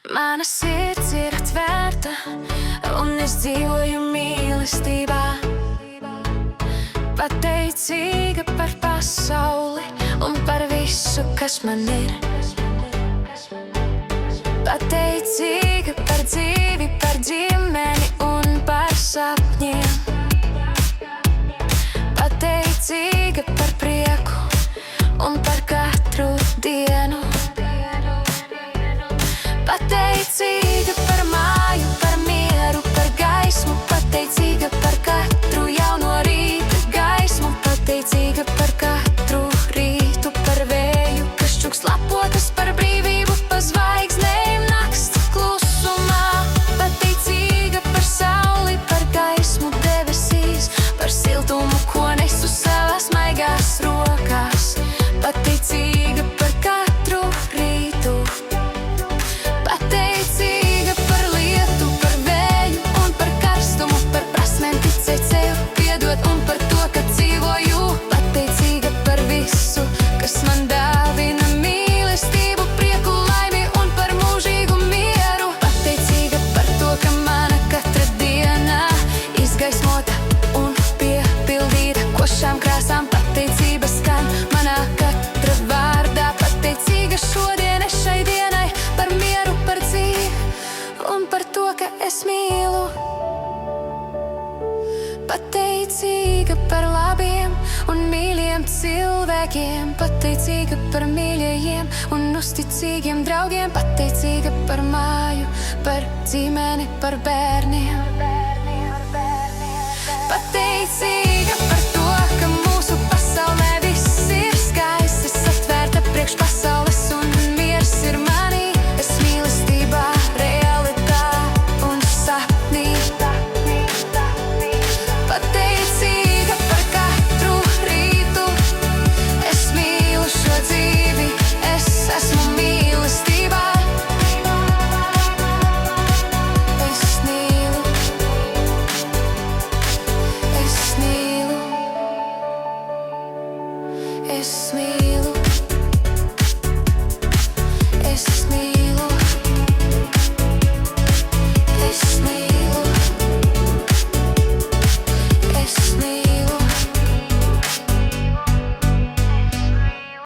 Mana sirds ir atvērta, un es dzīvoju mīlestībā. Pateicīga par pasauli un par visu, kas man ir. Pateicīga par dzīvi, par ģimeni un par sapņiem. Pateicīga par prieku un par katru dienu. Pateicīga par māju, par mieru, par gaismu. Pateicīga par katru jauno rīta gaismu. Pateicīga par katru rītu, par vēju, kas čuks lapotas, par brīvību, pa zvaigznēm nakts klusumā. Pateicīga par sauli, par gaismu debesīs, par siltumu, ko nesu savās maigās rokās. Pateicīga par katru rītu. Pateicīga par lietu, par vēju un par karstumu, par prasmēm ticēt sev, piedot un par to, ka dzīvoju. Pateicīga par visu, kas man dāvina mīlestību, prieku, laimi un par mūžīgu mieru. Pateicīga par to, ka mana katra diena izgaismota un piepildīta košām krāsām. Pateicība skan manā katra vārdā. Pateicīga šodienai, šai dienai, par mieru, par dzīvi un par to, ka es mīlu. Pateicīga par labiem un mīļiem cilvēkiem. Pateicīga par mīļajiem un uzticīgiem draugiem. Pateicīga par māju, par ģimeni, par bērniem. Pateicīga